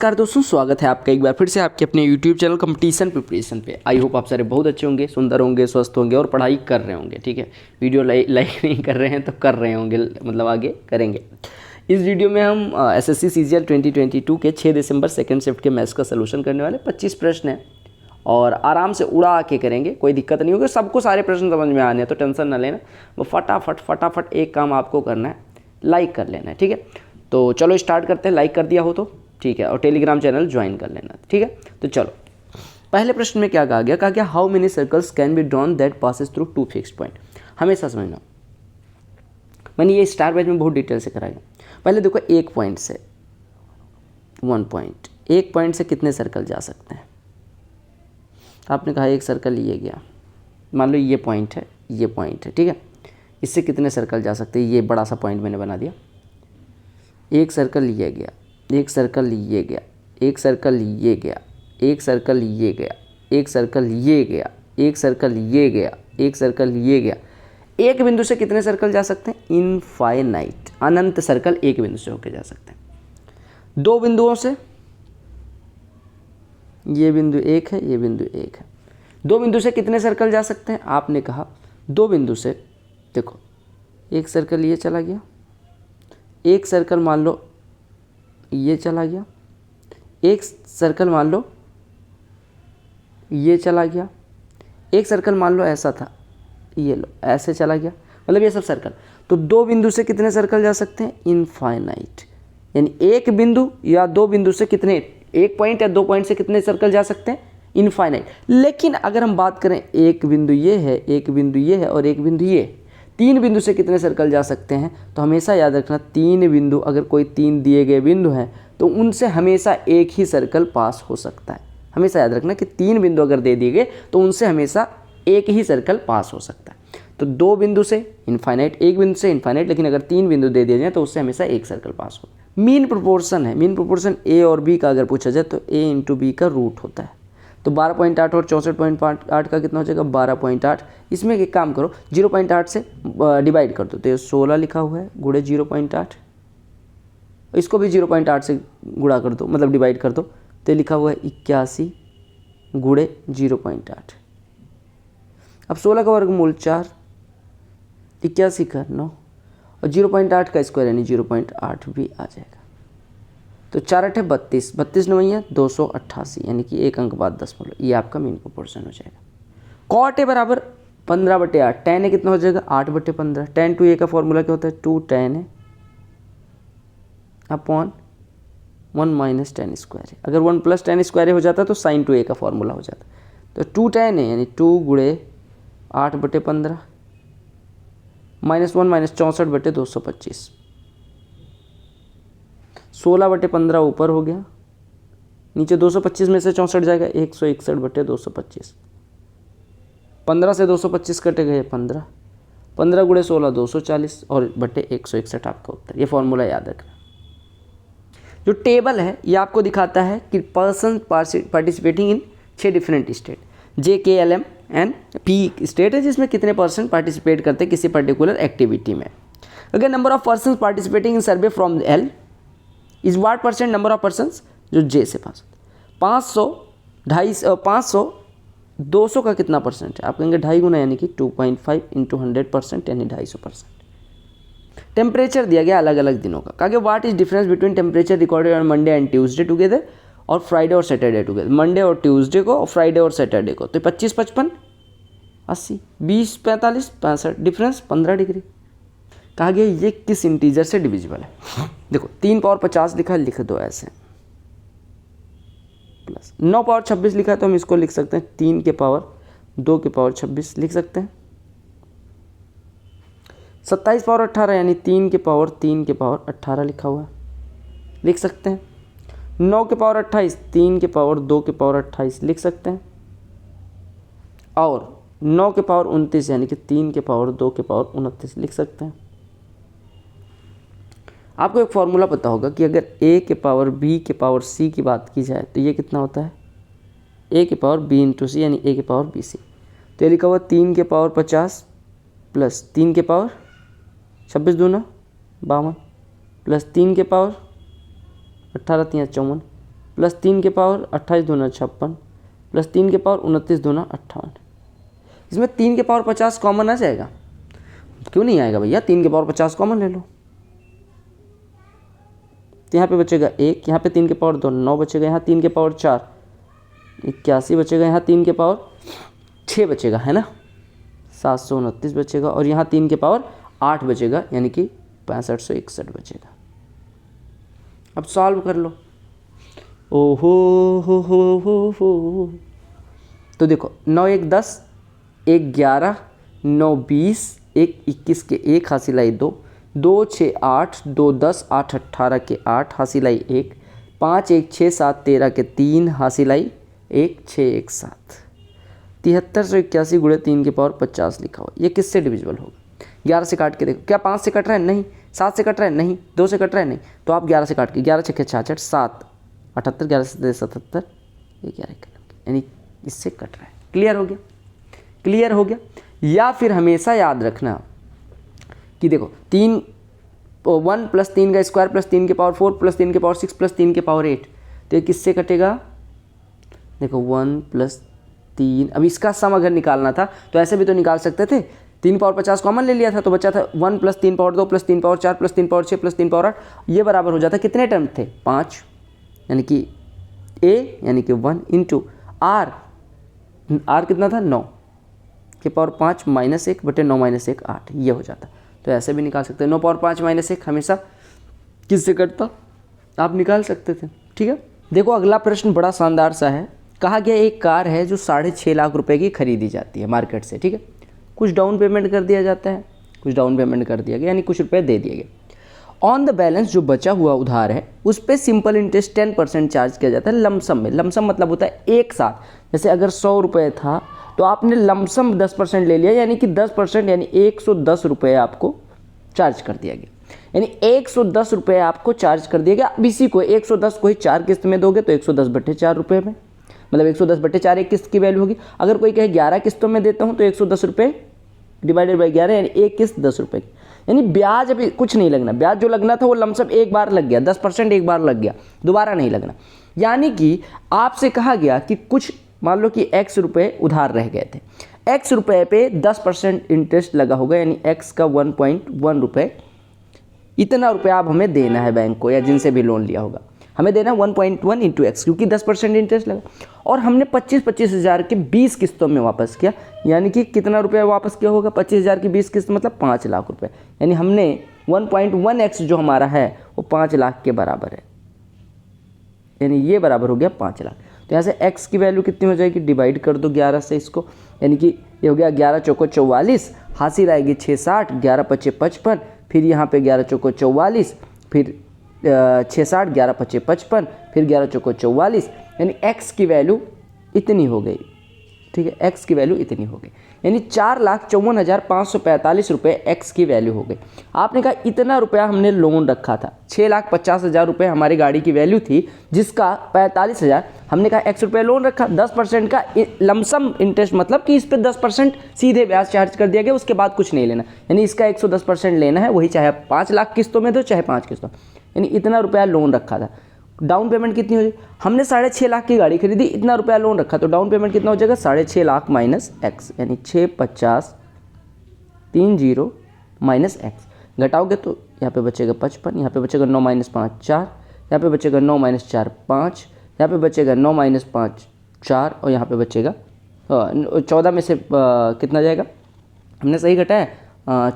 नमस्कार दोस्तों, स्वागत है आपका एक बार फिर से आपके अपने YouTube चैनल कंपटीशन प्रिपरेशन पे। आई होप आप सारे बहुत अच्छे होंगे, सुंदर होंगे, स्वस्थ होंगे और पढ़ाई कर रहे होंगे। ठीक है, वीडियो लाइक नहीं कर रहे हैं तो कर रहे होंगे, मतलब आगे करेंगे। इस वीडियो में हम SSC CGL 2022 के 6 दिसंबर सेकेंड शिफ्ट के मैथ्स का सलूशन करने वाले 25 प्रश्न हैं और आराम से उड़ा के करेंगे, कोई दिक्कत नहीं होगी। सबको सारे प्रश्न समझ में आने हैं तो टेंशन ना लेना, वो फटाफट एक काम आपको करना है, लाइक कर लेना है। ठीक है, तो चलो स्टार्ट करते हैं। लाइक कर दिया हो तो ठीक है, और टेलीग्राम चैनल ज्वाइन कर लेना। ठीक है, तो चलो पहले प्रश्न में क्या कहा गया, how many circles can be drawn that passes through two fixed point. हमेशा समझना, मैंने ये स्टार बैच में बहुत डिटेल से कराया। पहले देखो, एक पॉइंट से एक पॉइंट से कितने सर्कल जा सकते हैं। आपने कहा एक सर्कल ये गया, मान लो ये पॉइंट है, ये पॉइंट है। ठीक है, इससे कितने सर्कल जा सकते हैं। ये बड़ा सा पॉइंट मैंने बना दिया, एक सर्कल ये गया, एक सर्कल ये गया, एक सर्कल ये गया, एक सर्कल ये गया, एक सर्कल ये गया, एक सर्कल ये गया, एक सर्कल ये गया। एक बिंदु से कितने सर्कल जा सकते हैं, इनफाइनाइट, अनंत सर्कल एक बिंदु से होकर जा सकते हैं। दो बिंदुओं से, ये बिंदु एक है, ये बिंदु एक है, दो बिंदु से कितने सर्कल जा सकते हैं। आपने कहा दो बिंदु से, देखो एक सर्कल ये चला गया, एक सर्कल मान लो ये चला गया, एक सर्कल मान लो ये चला गया, एक सर्कल मान लो ऐसा था, ये लो ऐसे चला गया, मतलब ये सब सर्कल। तो दो बिंदु से कितने सर्कल जा सकते हैं, इनफाइनाइट। यानी एक बिंदु या दो बिंदु से कितने, एक पॉइंट या दो पॉइंट से कितने सर्कल जा सकते हैं, इनफाइनाइट। लेकिन अगर हम बात करें एक बिंदु ये है, एक बिंदु ये है और एक बिंदु ये, तीन बिंदु से कितने सर्कल जा सकते हैं। तो हमेशा याद रखना, तीन बिंदु, अगर कोई तीन दिए गए बिंदु हैं तो उनसे हमेशा एक ही सर्कल पास हो सकता है। हमेशा याद रखना कि तीन बिंदु अगर दे दिए गए तो उनसे हमेशा एक ही सर्कल पास हो सकता है। तो दो बिंदु से इनफाइनाइट, एक बिंदु से इनफाइनाइट, लेकिन अगर तीन बिंदु दे दिए जाए तो उससे हमेशा एक सर्कल पास हो। मीन प्रोपोर्शन है, मीन प्रोपोर्शन ए और बी का अगर पूछा जाए तो ए इंटू बी का रूट होता है। तो 12.8 और 64.8 का कितना हो जाएगा, 12.8। इसमें एक काम करो, 0.8 से डिवाइड कर दो, तो ये 16 लिखा हुआ है गुणे 0.8, इसको भी 0.8 से गुणा कर दो, मतलब डिवाइड कर दो, तो लिखा हुआ है 81 गुणे 0.8। अब 16 का वर्गमूल 4, 81 का 9 और 0.8 का स्क्वायर यानी 0.8 भी आ जाएगा। तो 4 8 32, 32 9 288, यानी कि एक अंक बाद 10 बोलो, ये आपका मीन प्रोपोर्शन हो जाएगा। कॉट ए बराबर 15/8, tan ए कितना हो जाएगा 8/15। tan 2a का फॉर्मूला क्या होता है, 2 tan a upon 1 minus tan square. अगर 1 प्लस tan स्क्वायर हो जाता तो sin 2a का फॉर्मूला हो जाता। तो 2 tan a यानी 2 गुणे 8/15 माइनस 1 माइनस 64/225, 16/15 ऊपर हो गया, नीचे 225 में से 64 जाएगा, 161/225। 15 से 225 कटेगा, ये 15, 15 गुणे 16 240 और बटे 161 आपका उत्तर। ये फॉर्मूला याद रखना। जो टेबल है ये आपको दिखाता है कि person participating in 6 different state, JKLM and P state है जिसमें कितने पर्सन पार्टिसिपेट करते हैं किसी पर्टिकुलर एक्टिविटी में। अगर number of person participating in survey from L is what percent number of persons जो J से पास होते, 500 250 500 200 का कितना परसेंट है, आप कहेंगे 2.5 गुना, यानी कि 2.5 इंटू 100% यानी 250%। टेम्परेचर दिया गया अलग अलग दिनों का, कहा what is difference between temperature recorded on Monday and Tuesday together और फ्राइडे और सैटरडे टुगेदर, मंडे और ट्यूसडे को और फ्राइडे और सैटरडे को। तो 25 55 80 20 45 65, डिफरेंस 15 डिग्री। कहा गया ये किस इंटीजर से डिविजिबल है। देखो 3 पावर 50 लिखा है, लिख दो ऐसे, प्लस 9 पावर 26 लिखा है तो हम इसको लिख सकते हैं 3 के पावर 2 के पावर 26 लिख सकते हैं। 27 पावर 18 यानी 3 के पावर 3 के पावर 18 लिखा हुआ है, लिख सकते हैं। 9 के पावर 28, 3 के पावर 2 के पावर 28 लिख सकते हैं। और 9 के पावर 29 यानी कि 3 के पावर 2 के पावर 29 लिख सकते हैं। आपको एक फॉर्मूला पता होगा कि अगर a के पावर b के पावर c की बात की जाए तो ये कितना होता है, a के पावर b इंटू सी यानी a के पावर बी सी। तो ये लिखा हुआ 3 के पावर 50 प्लस 3 के पावर 26 दूना 52 प्लस 3 के पावर 18 3 54 प्लस 3 के पावर 28 दूना 56 प्लस 3 के पावर 29 दूना 58। इसमें 3 के पावर 50 कॉमन आ जाएगा, क्यों नहीं आएगा भैया, 3 के पावर 50 कॉमन ले लो। तो यहाँ पे बचेगा 1, यहाँ पे 3 के पावर 2 9 बचेगा, यहाँ 3 के पावर 4 81 बचेगा, यहाँ 3 के पावर 6 बचेगा, है ना 729 बचेगा, और यहाँ 3 के पावर 8 बचेगा, यानी कि 6561 बचेगा। अब सॉल्व कर लो। ओहो हो। तो देखो 9 1 10 1 11 9 20 1 21 के 1 हासिल आई 2 2 6 8 2 10 8 18 के 8 हासिल आई 1 5 1 6 7 13 के 3 हासिल आई 1 6 1 7 7381 गुणे 3 के पावर 50 लिखा हुआ। ये किससे डिविजिबल होगा? 11 से काट के देखो, क्या 5 से कट रहा है? नहीं। 7 से कट रहा है? नहीं। 2 से कट रहा है? नहीं। तो आप 11 से काट के 11 छक्के 66 7 78 11 से 77 ये 11 यानी इससे कट रहा है। क्लियर हो गया? क्लियर हो गया। या फिर हमेशा याद रखना कि देखो 3 1 प्लस 3 का स्क्वायर प्लस 3 के पावर 4 प्लस 3 के पावर 6 प्लस 3 के पावर 8, तो ये किससे कटेगा? देखो 1 प्लस 3, अब इसका सम अगर निकालना था तो ऐसे भी तो निकाल सकते थे। 3 पावर 50 कॉमन ले लिया था तो बचा था 1 plus 3 power 2 plus 3 power 4 plus 3 power 6 plus 3 power 8, ये बराबर हो जाता कितने टर्म थे? 5, यानी कि a यानी कि 1 इंटू आर कितना था? 9 के पावर 5 माइनस 1 बटे 9 माइनस 1 8, ये हो जाता। तो ऐसे भी निकाल सकते हैं। 9 पावर 5 माइनस 1 हमेशा किससे कटता? आप निकाल सकते थे। ठीक है, देखो अगला प्रश्न बड़ा शानदार सा है। कहा गया एक कार है जो 6.5 लाख रुपए की खरीदी जाती है मार्केट से। ठीक है, कुछ डाउन पेमेंट कर दिया जाता है, कुछ डाउन पेमेंट कर दिया गया, यानी कुछ रुपए दे दिए गए। ऑन द बैलेंस जो बचा हुआ उधार है उस पर सिंपल इंटरेस्ट 10% चार्ज किया जाता है लमसम में। लमसम मतलब होता है एक साथ। जैसे अगर 100 रुपये था तो आपने लमसम 10% ले लिया, यानी कि 10% यानी 110 रुपये आपको चार्ज कर दिया गया, यानी 110 रुपये आपको चार्ज कर दिया गया। अब इसी को 110 को ही 4 किस्त में दोगे तो 110 बटे 4 रुपये में, मतलब 110 बटे 4 एक किस्त की वैल्यू होगी। अगर कोई कहे 11 किस्तों में देता हूँ तो 110 रुपये डिवाइडेड बाई 11 यानी एक किस्त 10 रुपये की, यानी ब्याज अभी कुछ नहीं लगना। ब्याज जो लगना था वो लमसम एक बार लग गया, 10% एक बार लग गया, दोबारा नहीं लगना। यानी कि आपसे कहा गया कि कुछ मान लो कि x रुपये उधार रह गए थे, x रुपये पे 10% इंटरेस्ट लगा होगा, यानी x का 1.1 रुपये, इतना रुपया आप हमें देना है बैंक को या जिनसे भी लोन लिया होगा, हमें देना 1.1 इंटू एक्स, क्योंकि 10% इंटरेस्ट लगा। और हमने 25-25 हज़ार के 20 किस्तों में वापस किया, यानी कि कितना रुपया वापस किया होगा? 25 हज़ार की 20 किस्त मतलब 5 लाख रुपए, यानी हमने 1.1x जो हमारा है वो 5 लाख के बराबर है, यानी ये बराबर हो गया 5 लाख। तो यहाँ से x की वैल्यू कितनी हो जाएगी? डिवाइड कर दो 11 से इसको, यानी कि ये हो गया 11 चौको 44, हासिल आएगी 6 60, 11 पच्चे 55, फिर यहाँ पे 11 चौको 44, फिर 6 60, 11 पच्चे 55, फिर 11 चौको 44, यानी x की वैल्यू इतनी हो गई। ठीक है, x की वैल्यू इतनी हो गई, यानी 4,54,545 रुपये x की वैल्यू हो गई। आपने कहा इतना रुपया हमने लोन रखा था, 6,50,000 रुपये हमारी गाड़ी की वैल्यू थी, जिसका 45,000 हमने कहा x रुपये लोन रखा, 10% का लमसम इंटरेस्ट, मतलब कि इस पर 10% सीधे ब्याज चार्ज कर दिया गया, उसके बाद कुछ नहीं लेना, यानी इसका 110% लेना है, वही चाहे 5 लाख किस्तों में दो चाहे 5 किस्तों, यानी इतना रुपया लोन रखा था। डाउन पेमेंट कितनी हो जाएगी? हमने 6.5 लाख की गाड़ी खरीदी, इतना रुपया लोन रखा, तो डाउन पेमेंट कितना हो जाएगा? 6.5 लाख माइनस एक्स, यानी 650,30 माइनस एक्स। घटाओगे तो यहाँ पे बचेगा 55, यहाँ पे बचेगा 9 माइनस 5 4, यहाँ पे बचेगा 9 माइनस 4 5, यहाँ पे बचेगा 9 माइनस 5 4, और यहाँ पे बचेगा 14 में से कितना जाएगा? हमने सही घटाया,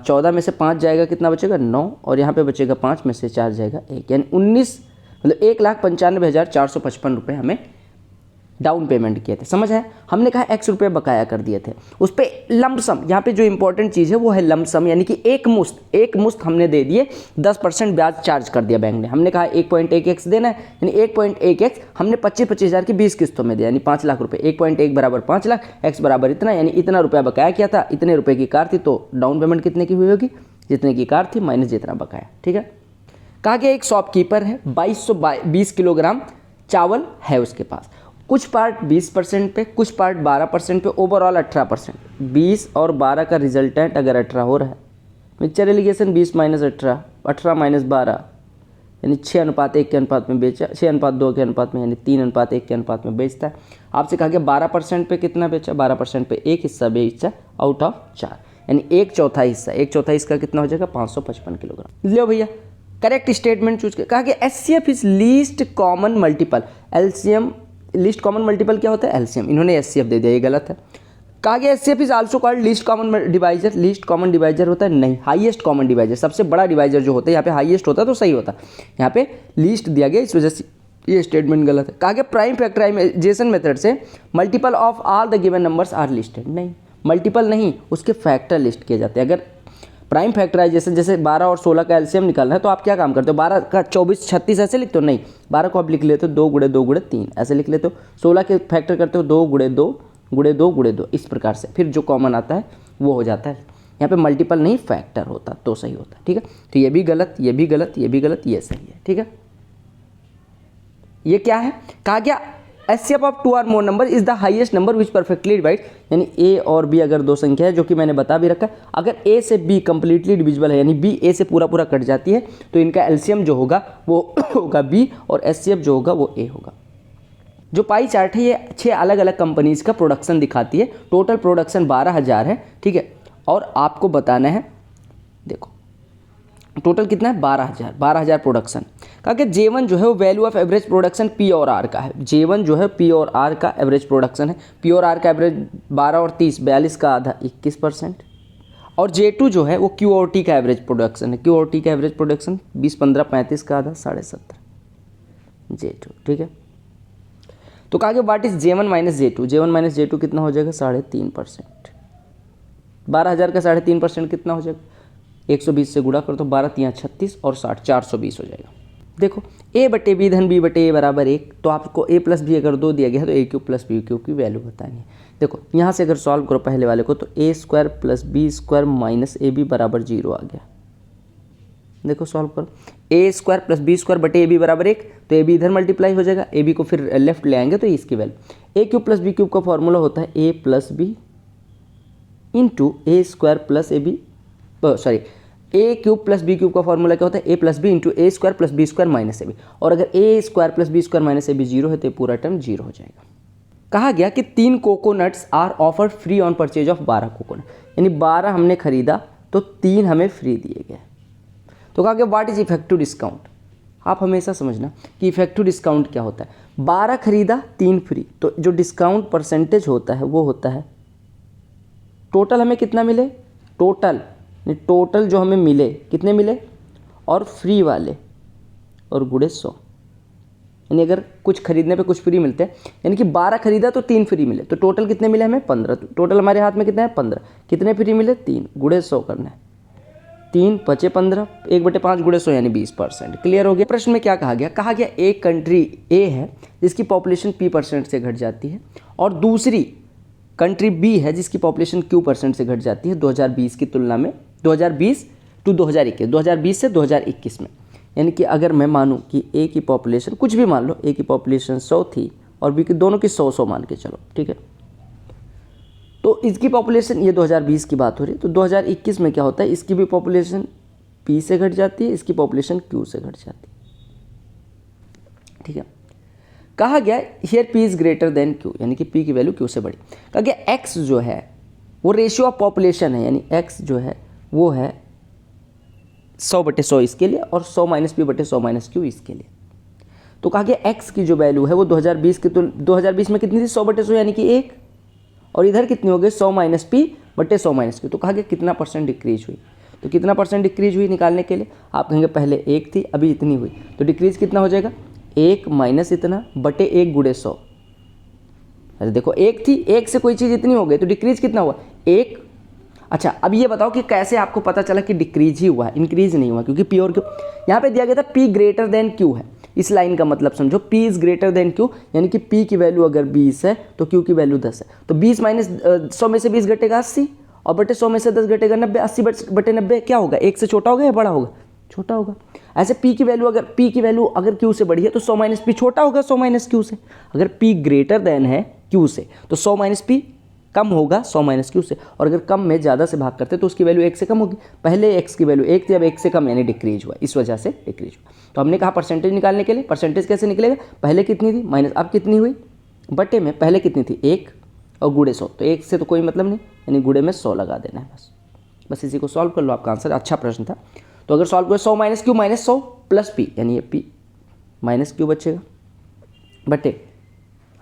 14 में से 5 जाएगा, कितना बचेगा? 9, और यहाँ पे बचेगा 5 में से 4 जाएगा 1, यानी 19, मतलब 1,95,455 रुपये हमें डाउन पेमेंट किए थे। समझ है? हमने कहा x रुपये बकाया कर दिए थे, उस पर लमसम, यहाँ पे जो इंपॉर्टेंट चीज़ है वो है लमसम, यानी कि एक मुश्त हमने दे दिए, 10% ब्याज चार्ज कर दिया बैंक ने। हमने कहा 1.1x देना है, यानी 1.1x हमने 25-25 हज़ार की 20 किस्तों में दिया, यानी 5 लाख रुपये। 1.1 बराबर 5 लाख, x बराबर इतना, यानी इतना रुपया बकाया किया था, इतने रुपये की कार थी, तो डाउन पेमेंट कितने की हुई होगी? जितने की कार थी माइनस जितना बकाया। ठीक है, कहा गया एक शॉपकीपर है, 2220 किलोग्राम चावल है उसके पास, कुछ पार्ट 20% पे, कुछ पार्ट 12% पे, ओवरऑल 18%। 20 और 12 का रिजल्टेंट अगर 18 हो रहा है, मिक्सचर एलिगेशन 20 माइनस 18, 18 माइनस 12, यानी 6:1 के अनुपात में बेचा, 6:2 के अनुपात में, यानी 3:1 के अनुपात में बेचता है। आपसे कहा गया 12% पे कितना बेचा, 12% पे एक हिस्सा बेचा आउट ऑफ 4, यानी 1/4 हिस्सा, 1/4 इसका कितना हो जाएगा 555 किलोग्राम। लो भैया करेक्ट स्टेटमेंट चूज कर। कहा गया HCF is least common multiple, LCM least common multiple क्या होता है, एलसीएम, इन्होंने एचसीएफ दे दिया, ये गलत है। कहा गया HCF is also called least common divisor, least common divisor होता है नहीं, हाईएस्ट कॉमन डिवाइजर, सबसे बड़ा डिवाइजर जो होता है, यहाँ पे हाईएस्ट होता है तो सही होता, यहाँ पे लीस्ट दिया गया, इस वजह से ये स्टेटमेंट गलत है। कहा गया प्राइम फैक्टराइजेशन मेथड से multiple of all the given numbers are listed, नहीं, मल्टीपल नहीं, उसके फैक्टर लिस्ट किए जाते हैं। अगर प्राइम फैक्टराइजेशन जैसे 12 और 16 का एलसीएम निकालना है तो आप क्या काम करते हो, 12 का 24 36 ऐसे लिखते हो, नहीं, 12 को आप लिख लेते हो 2 × 2 × 3 ऐसे लिख लेते हो, 16 के फैक्टर करते हो 2 × 2 × 2 × 2 इस प्रकार से, फिर जो कॉमन आता है वो हो जाता है। यहाँ पे मल्टीपल नहीं फैक्टर होता तो सही होता है, ठीक है। तो ये भी गलत, ये भी गलत, ये भी गलत, ये सही है, ठीक है। ये क्या है, कहा गया एचसीएफ ऑफ 2 और मोर number is the highest number which perfectly divide, यानी ए और बी अगर दो संख्या है, जो कि मैंने बता भी रखा है, अगर ए से बी कंप्लीटली डिविजिबल है, यानी बी ए से पूरा पूरा कट जाती है, तो इनका एलसीएम जो होगा वो होगा बी और एचसीएफ जो होगा वो ए होगा। जो पाई चार्ट है ये 6 अलग अलग कंपनीज का प्रोडक्शन दिखाती है, टोटल प्रोडक्शन 12,000 है, ठीक है। और आपको बताना है, देखो टोटल कितना है 12,000 प्रोडक्शन। कहा कि J1 जो है वो value of average production P और R का है, J1 जो है P और R का एवरेज प्रोडक्शन है, P और R का एवरेज 12 और 30 42 का आधा 21%, और J2 जो है वो Q और T का एवरेज प्रोडक्शन है, Q और T का एवरेज प्रोडक्शन 20 15 35 का आधा 70.5 J2, ठीक है। तो कहा कि what is J1 minus J2, J1 minus J2 कितना हो जाएगा 3.5%, 12,000 का 3.5% कितना हो जाएगा, 120 से गुणा करो तो 12 × 36 और 60 420 हो जाएगा। देखो a बटे बी धन बी बटे ए बराबर 1, तो आपको a प्लस बी अगर 2 दिया गया है तो a cube plus B cube की वैल्यू बतानी है। देखो यहाँ से अगर सॉल्व करो पहले वाले को तो a² plus b² minus A B बराबर 0 आ गया। देखो सॉल्व करो, a² प्लस b² बटे ए बी बराबर 1, तो ए बी इधर मल्टीप्लाई हो जाएगा, ए बी को फिर लेफ्ट ले आएंगे तो इसकी value, a cube plus B cube का फॉर्मूला होता है a plus B into a² plus A B, sorry A cube plus B cube का फॉर्मूला क्या होता है, A plus B into a² plus b² minus A B, और अगर a² plus b² minus A B 0 है तो पूरा term 0 हो जाएगा। कहा गया कि 3 coconuts are offered free on purchase of 12 coconut, यानी 12 हमने खरीदा तो 3 हमें फ्री दिए गए। तो कहा गया व्हाट इज इफेक्टिव डिस्काउंट, आप हमेशा समझना कि इफेक्टिव डिस्काउंट क्या होता है, 12 खरीदा 3 फ्री, तो जो डिस्काउंट परसेंटेज होता है वो होता है टोटल हमें कितना मिले, टोटल जो हमें मिले कितने मिले, और फ्री वाले और गुणे 100, यानी अगर कुछ खरीदने पे कुछ फ्री मिलते हैं, यानी कि 12 खरीदा तो 3 फ्री मिले, तो टोटल कितने मिले हमें 15, टोटल हमारे हाथ में कितना है 15, कितने फ्री मिले 3, गुणे 100 करना है, 3 × 15 1/5 गुणे 100 यानी 20%। क्लियर हो गया। प्रश्न में क्या कहा गया, एक कंट्री ए है जिसकी पॉपुलेशन P% से घट जाती है, और दूसरी कंट्री बी है जिसकी पॉपुलेशन Q% से घट जाती है 2020 की तुलना में, 2020 टू 2021, 2020 से 2021 में। यानी कि अगर मैं मानूं कि ए की पॉपुलेशन, कुछ भी मान लो, ए की पॉपुलेशन 100 थी और बी की, दोनों की 100 मान के चलो, ठीक है। तो इसकी पॉपुलेशन, ये 2020 की बात हो रही है, तो 2021 में क्या होता है, इसकी भी पॉपुलेशन पी से घट जाती है, इसकी पॉपुलेशन क्यू से घट जाती है, ठीक है। कहा गया here P is greater than Q, यानी कि पी की वैल्यू क्यू से बड़ी। कहा गया एक्स जो है वो रेशियो ऑफ पॉपुलेशन है, यानी एक्स जो है वो है 100/100 इसके लिए, और 100 - p/100 - q इसके लिए। तो कहा गया एक्स की जो वैल्यू है वो 2020 की, तो 2020 में कितनी थी 100/100 यानी कि 1, और इधर कितनी हो गई 100 - p/100 - q। तो कहा गया कितना परसेंट डिक्रीज हुई, तो कितना परसेंट डिक्रीज हुई निकालने के लिए आप कहेंगे पहले 1 थी अभी इतनी हुई, तो डिक्रीज कितना हो जाएगा 1 माइनस इतना बटे 1 गुणे 100। अरे देखो 1 थी, 1 से कोई चीज़ इतनी हो गई तो डिक्रीज कितना हुआ 1। अच्छा अब ये बताओ कि कैसे आपको पता चला कि डिक्रीज ही हुआ है, इंक्रीज नहीं हुआ, क्योंकि पी और क्यू यहाँ पे दिया गया था p ग्रेटर देन क्यू है। इस लाइन का मतलब समझो, p is greater than q, यानी कि p की वैल्यू अगर 20 है तो q की वैल्यू 10 है, तो 20 माइनस 100 में से 20 घटेगा 80, और बटे 100 में से 10 घटेगा 90, 80/90 क्या होगा 1 से छोटा होगा या बड़ा होगा, छोटा होगा। ऐसे p की वैल्यू अगर q से बड़ी है तो 100 - p छोटा होगा 100 - q से। अगर p ग्रेटर देन है q से तो 100 - p कम होगा 100 - q से, और अगर कम में ज़्यादा से भाग करते तो उसकी वैल्यू 1 से कम होगी। पहले x की वैल्यू 1 थी, अब 1 से कम यानी डिक्रीज हुआ, इस वजह से डिक्रीज हुआ। तो हमने कहा परसेंटेज निकालने के लिए, परसेंटेज कैसे निकलेगा, पहले कितनी थी माइनस अब कितनी हुई, बटे में पहले कितनी थी 1 और गुड़े 100, तो 1 से तो कोई मतलब नहीं, यानी गुड़े में 100 लगा देना है बस इसी को सॉल्व कर लो, आपका आंसर। अच्छा प्रश्न था। तो अगर सॉल्व करो 100 minus Q minus 100 plus P, यानी ये पी माइनस क्यू बचेगा बटे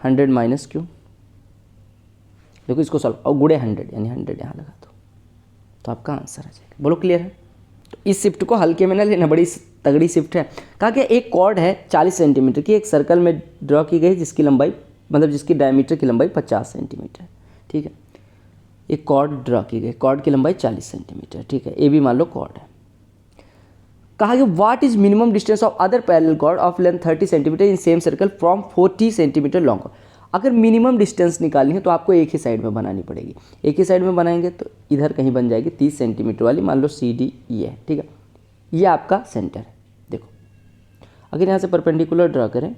100 माइनस क्यू, देखो इसको सॉल्व, और गुड़े 100 यानी 100 यहाँ लगा दो, तो आपका आंसर आ जाएगा। बोलो क्लियर है। तो इस शिफ्ट को हल्के में ना लेना, बड़ी तगड़ी शिफ्ट है। कहा कि एक कॉर्ड है 40 सेंटीमीटर की, एक सर्कल में ड्रॉ की गई जिसकी लंबाई मतलब जिसकी डायमीटर की लंबाई 50 सेंटीमीटर, ठीक है। एक कॉर्ड ड्रॉ की गई, कॉर्ड की लंबाई 40 सेंटीमीटर, ठीक है। ए भी मान लो कॉर्ड है। कहा कि what is minimum distance of other parallel chord of length 30 centimetre in same circle from 40 centimetre long. अगर मिनिमम डिस्टेंस निकालनी है तो आपको एक ही साइड में बनानी पड़ेगी। एक ही साइड में बनाएंगे तो इधर कहीं बन जाएगी 30 सेंटीमीटर वाली, मान लो सी डी ये है, ठीक है। ये आपका सेंटर है। देखो अगर यहाँ से परपेंडिकुलर ड्रा करें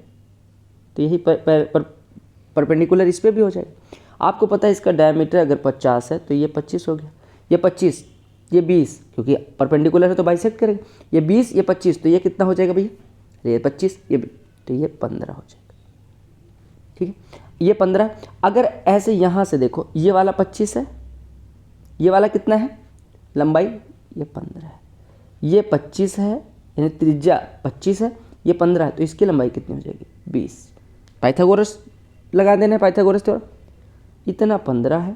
तो यही परपेंडिकुलर इस पर भी हो जाएगा। आपको पता है इसका डायमीटर अगर 50 है तो ये 25 हो गया, ये 25 ये 20, क्योंकि परपेंडिकुलर है तो बाइसेक्ट करेंगे, ये 20 ये 25, तो ये कितना हो जाएगा भैया, ये 25 ये, तो ये 15 हो जाएगा, ठीक है। ये 15, अगर ऐसे यहाँ से देखो ये वाला 25 है, ये वाला कितना है लंबाई, ये 15 है, ये 25 है यानी त्रिज्या 25 है, ये 15 है, तो इसकी लंबाई कितनी हो जाएगी 20। पाइथागोरस लगा देना है, पाइथागोरस थ्योरम। इतना 15 है,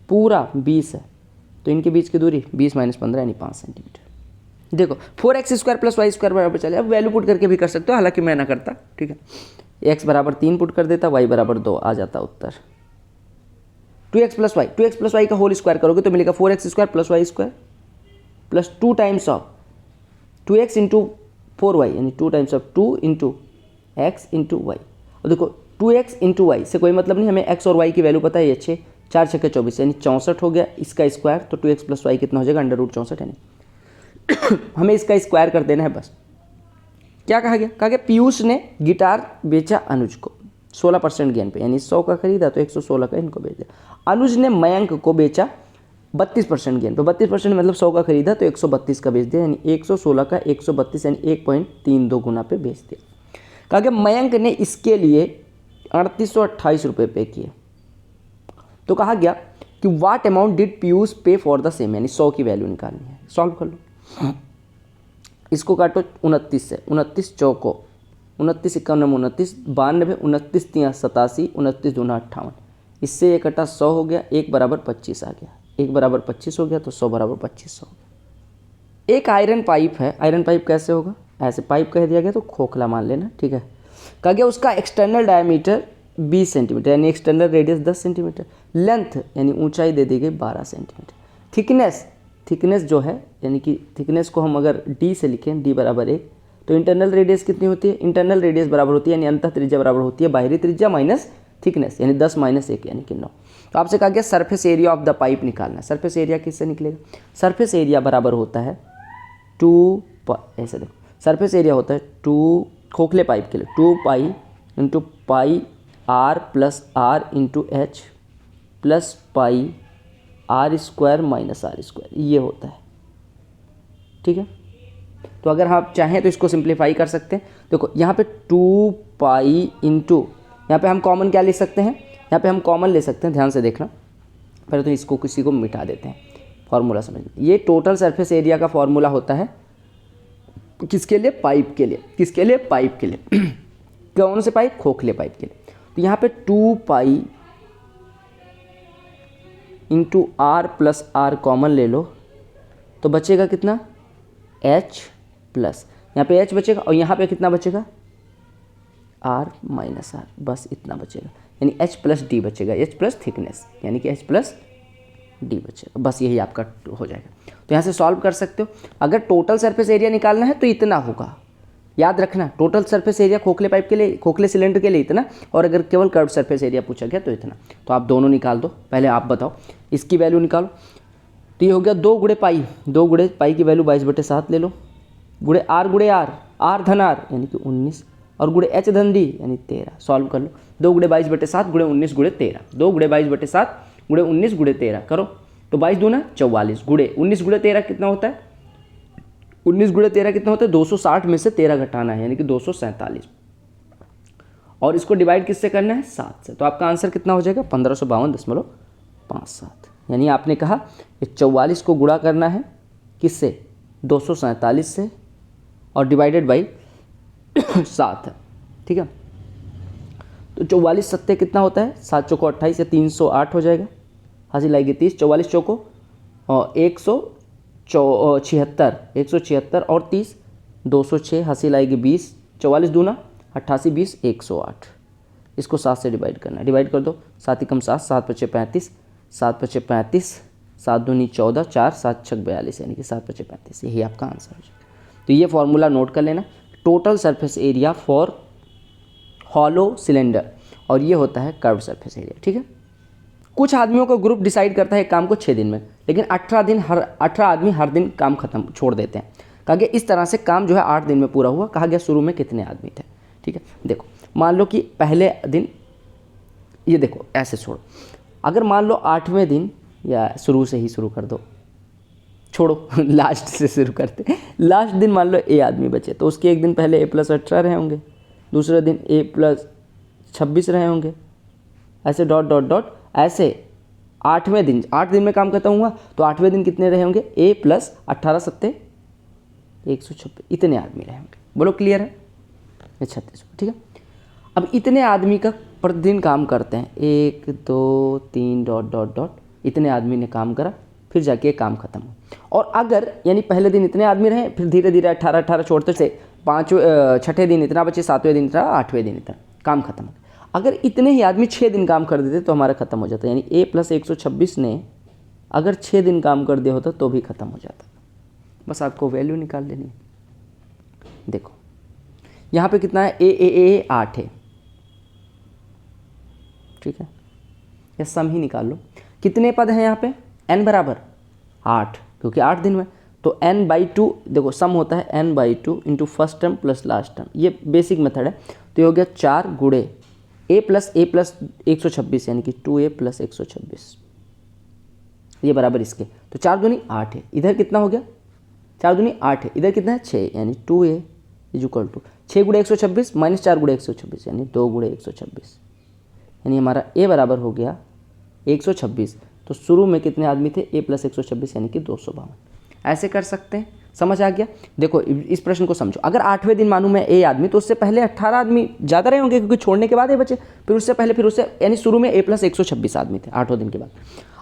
पूरा 20 है, तो इनके बीच की दूरी 20 माइनस 15 यानी 5 सेंटीमीटर। देखो 4x² + y² बराबर चले, अब वैल्यू पुट करके भी कर सकते हो, हालांकि मैं ना करता, ठीक है। x बराबर 3 पुट कर देता, y बराबर 2 आ जाता उत्तर। 2x + y का होल स्क्वायर करोगे तो मिलेगा 4x² + y² plus 2 times of 2x into 4y यानी 2 times of 2 into x into Y. और देखो 2x इंटू वाई से कोई मतलब नहीं, हमें x और y की वैल्यू पता है, ये 6 4 6 24 यानी 64 हो गया, इसका स्क्वायर, तो 2x + y कितना हो जाएगा √64 यानी हमें इसका स्क्वायर कर देना है बस। क्या कहा गया, कहा गया पीयूष ने गिटार बेचा अनुज को 16% गेन पे, यानी 100 का खरीदा तो 116 का इनको बेच दिया। अनुज ने मयंक को बेचा 32% गेन पे, 32% मतलब 100 का खरीदा तो 132 का बेच दिया, यानी 116 का 132 यानी 1.32 गुना पे बेच दिया। कहा कि मयंक ने इसके लिए 3828 रुपये पे किए। तो कहा गया कि व्हाट अमाउंट डिड पीयूष पे फॉर द सेम, यानी 100 की वैल्यू निकालनी है। सॉल्व कर लो, इसको काटो 29 से, 29 चौको 29 51 29 92 29 3 87 29 दूना 58, इससे ये कटा 100 हो गया, 1 बराबर 25 आ गया, 1 बराबर 25 हो गया तो 100 बराबर 2500 हो गया। एक आयरन पाइप है, आयरन पाइप कैसे होगा, ऐसे पाइप कह दिया गया तो खोखला मान लेना, ठीक है। कहा गया उसका एक्सटर्नल डायमीटर 20 सेंटीमीटर यानी एक्सटर्नल रेडियस 10 सेंटीमीटर, लेंथ यानी ऊंचाई दे दी गई 12 सेंटीमीटर, थिकनेस जो है यानी कि थिकनेस को हम अगर d से लिखें, d बराबर 1, तो इंटरनल रेडियस कितनी होती है, इंटरनल रेडियस बराबर होती है यानी अंतः त्रिज्या बराबर होती है बाहरी त्रिज्या माइनस थिकनेस यानी 10 माइनस 1 यानी कि 9। तो आपसे कहा गया surface area of the pipe निकालना है। सरफेस एरिया किससे निकलेगा, सरफेस एरिया बराबर होता है 2 ऐसे देखो, सरफेस एरिया होता है 2 खोखले पाइप के लिए 2 pi into pi r plus R into H plus pi r² minus r², ये होता है, ठीक है। तो अगर आप चाहें तो इसको सिंप्लीफाई कर सकते हैं। देखो यहाँ पे 2 पाई इंटू, यहाँ पे हम कॉमन क्या ले सकते हैं, यहाँ पे हम कॉमन ले सकते हैं, ध्यान से देखना। पहले तो इसको किसी को मिटा देते हैं, फॉर्मूला समझना। ये टोटल सरफेस एरिया का फॉर्मूला होता है किसके लिए, पाइप के लिए, किसके लिए, पाइप के लिए कौन से पाइप, खोखले पाइप के लिए। तो यहाँ पे 2 pi into R plus R common ले लो तो बचेगा कितना, h प्लस, यहाँ पे h बचेगा और यहाँ पे कितना बचेगा, r माइनस r, बस इतना बचेगा यानी h प्लस d बचेगा, h प्लस थिकनेस यानी कि h प्लस d बचेगा, बस यही आपका हो जाएगा। तो यहाँ से सॉल्व कर सकते हो। अगर टोटल सरफेस एरिया निकालना है तो इतना होगा, याद रखना, टोटल सरफेस एरिया खोखले पाइप के लिए, खोखले सिलेंडर के लिए इतना, और अगर केवल कर्व सरफेस एरिया पूछा गया तो इतना। तो आप दोनों निकाल दो, पहले आप बताओ इसकी वैल्यू निकालो। तो ये हो गया 2 गुणे पाई, 2 गुणे पाई की वैल्यू 22/7 ले लो, गुणे r r धन r यानी कि 19 और गुणे h धन d यानी 13। सॉल्व कर लो, 2 गुणे 22/7 गुणे 19 गुणे 13, 2 गुणे 22/7 गुणे 19 गुणे 13 करो तो 22 दूना 44 गुणे 19 गुणे 13 कितना होता है 19 गुणे 13 कितना होता है? 260 में से 13 घटाना है, यानी कि 247, और इसको डिवाइड किससे करना है? 7 से। तो आपका आंसर कितना हो जाएगा? 1552.57। यानी आपने कहा कि 44 को गुणा करना है किससे? 247 से, और डिवाइडेड बाई 7 है, ठीक है। तो 44 सत्ते कितना होता है? 7 चौको 28 या 308 हो जाएगा, हासिल आएगी 30, 44 चौको और 176 और 30 206, हासिल आएगी 20, 44 दूना 88, 20 108। इसको 7 से डिवाइड करना है, डिवाइड कर दो, 7 एकम 7, 7 पचे 35, 7 पचे 35, 7 दूनी 14, 4 7 छक 42, यानी कि 7 पचे 35। यही आपका आंसर हो जाएगा। तो ये फॉर्मूला नोट कर लेना, total surface area for hollow cylinder, और ये होता है कर्व सरफेस एरिया, ठीक है। कुछ आदमियों का ग्रुप डिसाइड करता है काम को 6 दिन में, लेकिन 18 आदमी हर दिन काम खत्म छोड़ देते हैं। कहा गया इस तरह से काम जो है 8 दिन में पूरा हुआ। कहा गया शुरू में कितने आदमी थे, ठीक है। देखो मान लो कि पहले दिन, ये देखो ऐसे छोड़ो, अगर मान लो 8वें दिन, या शुरू से ही शुरू कर दो, छोड़ो लास्ट से शुरू करते, लास्ट दिन मान लो ए आदमी बचे, तो उसके एक दिन पहले A+18 रहे होंगे, दूसरे दिन A+26 रहे होंगे, ऐसे डॉट डॉट डॉट, ऐसे 8वें दिन, 8 दिन में काम खत्म हुआ, तो 8वें दिन कितने रहे होंगे? A+18 सत्ते 126, इतने आदमी रहे होंगे। बोलो क्लियर है? 36, ठीक है। अब इतने आदमी का प्रतिदिन काम करते हैं, 1 2 3 डॉट डॉट डॉट, इतने आदमी ने काम करा, फिर जाके काम खत्म हो। और अगर यानी पहले दिन इतने आदमी रहे, फिर धीरे धीरे 18 छोड़ते से 6ठे दिन इतना बचे, 7वें दिन इतना, 8वें दिन इतना, काम खत्म। अगर इतने ही आदमी 6 दिन काम कर देते तो हमारा खत्म हो जाता, यानी A+126 ने अगर 6 दिन काम कर दिया होता तो भी खत्म हो जाता। बस आपको वैल्यू निकाल लेनी है। देखो यहाँ पे कितना है? A 8 है, ठीक है, या सम ही निकाल लो। कितने पद हैं यहाँ पे? n बराबर 8, क्योंकि 8 दिन में, तो n/2, देखो सम होता है n/2 into first term plus last term, ये बेसिक मेथड है। तो ये हो गया 4 गुणे A प्लस 126, यानी कि 2A + 126, ये बराबर इसके, तो 4 दूनी 8 है, इधर कितना हो गया? 4 दूनी 8 है, इधर कितना है? 6, यानी 2A = 6 गुणे 126 माइनस 4 गुणे 126, यानी 2 गुणे 126, यानी हमारा A बराबर हो गया 126। तो शुरू में कितने आदमी थे? A+126, यानी कि 252। ऐसे कर सकते हैं, समझ आ गया? देखो इस प्रश्न को समझो, अगर 8वें दिन मानूं मैं A आदमी, तो उससे पहले 18 आदमी ज़्यादा रहे होंगे, क्योंकि छोड़ने के बाद ये बचे, फिर उससे पहले, फिर उससे, यानी शुरू में A+126 आदमी थे 8वें दिन के बाद।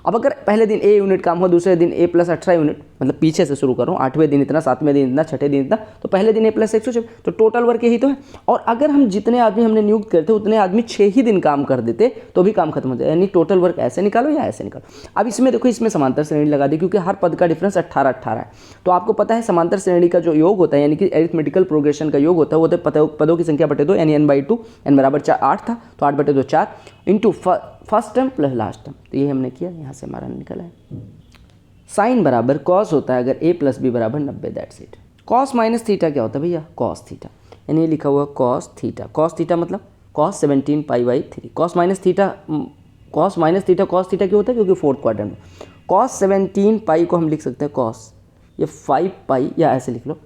अब अगर पहले दिन A यूनिट काम हुआ, दूसरे दिन A+18 यूनिट, मतलब पीछे से शुरू कर रहा हूँ, 8वें दिन इतना, 7वें दिन इतना, 6ठे दिन इतना, तो पहले दिन A+126, तो टोटल वर्क यही तो है। और अगर हम जितने आदमी हमने नियुक्त करते उतने आदमी 6 ही दिन काम कर देते तो भी काम खत्म हो जाए, यानी टोटल वर्क ऐसे निकालो या ऐसे निकालो। अब इसमें देखो, इसमें समांतर श्रेणी लगा दी, क्योंकि हर पद का डिफरेंस 18 है। तो आपको पता है समांतर श्रेणी का जो योग होता है, यानी कि एरिथमेटिकल प्रोग्रेशन का योग होता है, वो होता है पदों की संख्या बटे 2, यानी n/2, n बराबर 8 था, तो 8/2 4 into first term plus last term, तो ये हमने किया, यहाँ से हमारा निकला है। साइन बराबर कॉस होता है अगर A + B = 90, that's it. Cos minus theta क्या होता है भैया? कॉस थीटा, यानी ये लिखा हुआ कॉस थीटा। कॉस थीटा मतलब cos 17π/3। Cos minus theta cos क्यों होता है? क्योंकि फोर्थ क्वाड्रेंट में। कॉस 17π को हम लिख सकते हैं कॉस, ये 5π, या ऐसे लिख लो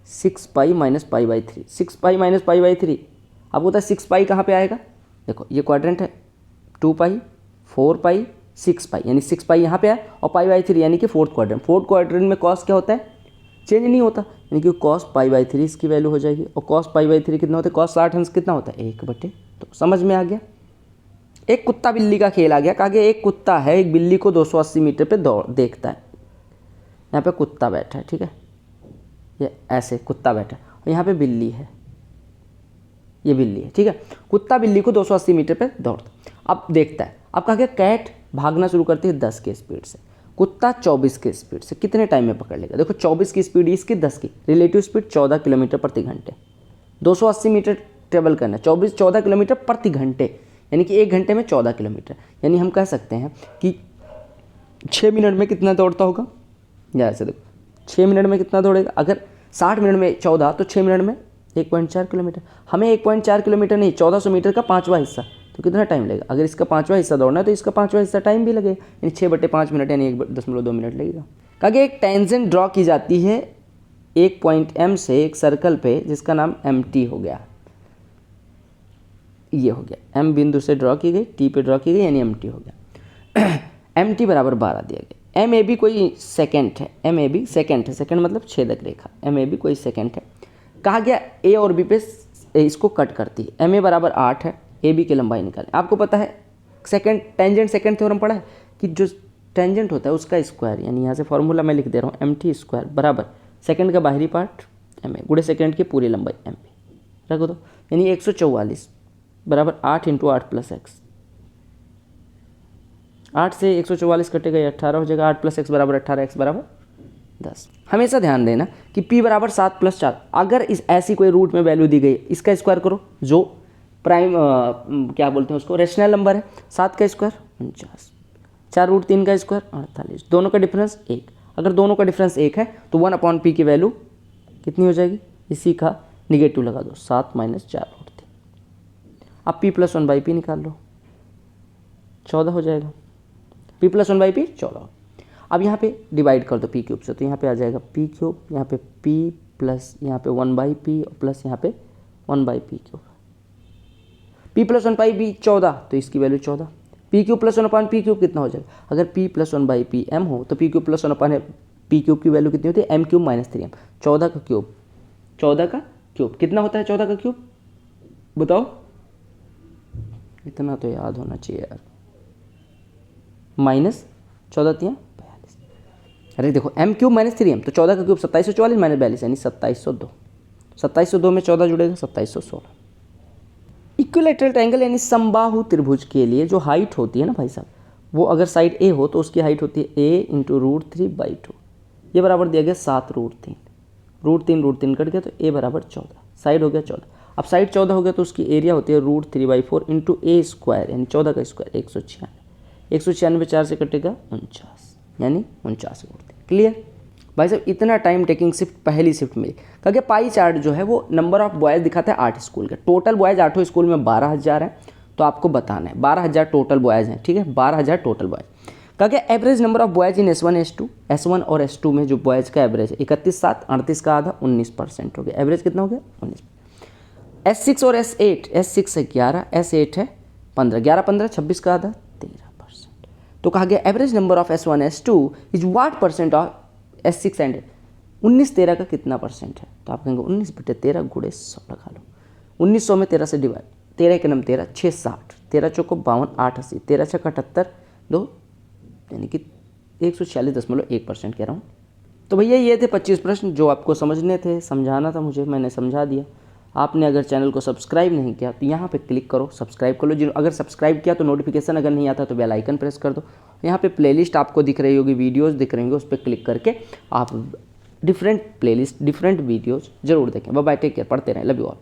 6π - π/3। 6π - π/3 आपको पता है 6π कहाँ पे आएगा? देखो ये क्वाड्रेंट है, 2π 4π 6π, यानी 6π यहाँ पे आए, और π/3 यानी कि फोर्थ क्वाड्रेंट। फोर्थ क्वाड्रेंट में कॉस क्या होता है? चेंज नहीं होता, यानी कि कॉस π/3 इसकी वैल्यू हो जाएगी। और कॉस π/3 कितना होता है? कॉस 60 अंश कितना होता है? 1/, तो समझ में आ गया। एक कुत्ता बिल्ली का खेल आ गया। कहा गया एक कुत्ता है, एक बिल्ली को 280 मीटर पे दौड़ देखता है। यहाँ पे कुत्ता बैठा है, ठीक है, ये ऐसे कुत्ता बैठा है, और यहाँ पे बिल्ली है, ये बिल्ली है, ठीक है। कुत्ता बिल्ली को 280 मीटर पे दौड़ता, अब देखता है। अब कहा गया कैट भागना शुरू करती है 10 के स्पीड से, कुत्ता 24 के स्पीड से, कितने टाइम में पकड़ लेगा? देखो 24 की स्पीड इसकी, 10 की, रिलेटिव स्पीड 14 किलोमीटर प्रति घंटे, 280 मीटर ट्रेवल करना, 14 किलोमीटर प्रति घंटे, यानी कि 1 घंटे में 14 किलोमीटर। यानी हम कह सकते हैं कि 6 मिनट में कितना दौड़ता होगा? या ऐसे देखो 6 मिनट में कितना दौड़ेगा? अगर 60 मिनट में 14, तो 6 मिनट में 1.4 किलोमीटर। हमें 1.4 किलोमीटर नहीं, 1400 मीटर का 5वां हिस्सा, तो कितना टाइम लगेगा? अगर इसका 5वां हिस्सा दौड़ना है तो इसका 5वां हिस्सा टाइम भी लगेगा, यानी 6/5 मिनट, यानी 1.2 मिनट लगेगा। कहा गया एक टेंजेंट ड्रॉ की जाती है एक पॉइंट M से एक सर्कल पे जिसका नाम MT हो गया, ये हो गया M बिंदु से ड्रॉ की गई, T पे ड्रॉ की गई, यानी MT हो गया। MT बराबर 12 दिया गया। MAB कोई सेकेंड है, MAB सेकेंड है, सेकेंड मतलब छेदक रेखा, MAB कोई सेकेंड है। कहा गया A और B पे इसको कट करती है। MA बराबर 8 है, AB की लंबाई निकालें। आपको पता है सेकेंड टेंजेंट सेकेंड थ्योरम पढ़ा है कि जो टेंजेंट होता है उसका स्क्वायर, यानी यहाँ से फॉर्मूला मैं लिख दे रहा हूँ, MT स्क्वायर बराबर सेकेंड का बाहरी पार्ट MA गुणे सेकेंड की पूरी लंबाई MB रखो तो, यानी 144 बराबर 8 × 8 + x। 8 से 144 कटेगा, ये 18 हो जाएगा। 8 + x बराबर 18, x बराबर 10। हमेशा ध्यान देना कि p बराबर 7 + 4, अगर इस ऐसी कोई रूट में वैल्यू दी गई, इसका स्क्वायर करो, जो प्राइम क्या बोलते हैं उसको, रेशनल नंबर है। 7 का स्क्वायर 49, 4√3 का स्क्वायर 48, दोनों का डिफरेंस 1। अगर दोनों का डिफरेंस 1 है तो 1/p की वैल्यू कितनी हो जाएगी, इसी का निगेटिव लगा दो, 7 - 4√3। अब p + 1/p निकाल लो, 14 हो जाएगा। p + 1/p 14। अब यहाँ पे डिवाइड कर दो p³ से, तो यहाँ पे आ जाएगा p³, यहाँ पे p प्लस यहाँ पे 1/p प्लस यहाँ पे 1/p³। p + 1/p 14, तो इसकी वैल्यू 14। p³ + 1/p³ कितना हो जाएगा, अगर p + 1/p m हो तो p³ + 1/p³ की वैल्यू कितनी होती है, m³ - 3m। 14 का क्यूब, 14 का क्यूब कितना होता है, 14 का क्यूब बताओ, इतना तो याद होना चाहिए यार, -14 × 3 42। अरे देखो m³ - 3m, तो 14 का क्यूब 2744 - 42 यानी 2702। 2702 में 14 जुड़ेगा, 2716। इक्विलैटरल ट्रायंगल यानी समबाहु त्रिभुज के लिए जो हाइट होती है ना भाई साहब, वो अगर साइड A हो तो उसकी हाइट होती है a × √3/2। ये बराबर दिया गया 7√3, √3 कट गया तो a बराबर 14, साइड हो गया 14। अब साइड 14 हो गया तो उसकी एरिया होती है √3/4 × a² यानी 14 का स्क्वायर 196। 196 4 से कटेगा 49, यानी 49√3। क्लियर भाई साहब, इतना टाइम टेकिंग शिफ्ट पहली शिफ्ट में। क्योंकि पाई चार्ट जो है वो नंबर ऑफ बॉयज़ दिखाता है 8 स्कूल के, टोटल बॉयज़ 8 स्कूल में 12,000 हैं, तो आपको बताना है 12,000 टोटल बॉयज़ हैं, ठीक है, 12,000 टोटल बॉयज़। क्योंकि average number of boys in S1 और S2 में जो बॉयज़ का एवरेज है 31, 7, 38 का आधा 19% हो गया, एवरेज कितना हो गया 19। S6 और S8, S6 है 11, S8 है 15, 11, 15, 26 का आधा 13%। तो कहा गया average number of S1 S2 is what percent of S6 and 19 13 का कितना परसेंट है, तो आप कहेंगे 19/13 × 100 लगा लो। 1900 में 13 से डिवाइड, 13 के नम 13, 6 60, 13 चौको 52, 8 80, 13 6 78, 2 यानी कि 146.1% कह रहा हूँ। तो भैया ये थे 25 प्रश्न जो आपको समझने थे, समझाना था मुझे, मैंने समझा दिया। आपने अगर चैनल को सब्सक्राइब नहीं किया तो यहाँ पे क्लिक करो, सब्सक्राइब कर लो। जिन अगर सब्सक्राइब किया तो नोटिफिकेशन अगर नहीं आता तो बेल आइकन प्रेस कर दो। यहाँ पे प्लेलिस्ट आपको दिख रही होगी, वीडियोस दिख रही होंगी, उस पर क्लिक करके आप डिफरेंट प्लेलिस्ट, डिफरेंट वीडियोस जरूर देखें। बाय बाय, टेक केयर, पढ़ते रहें, लव यू ऑल।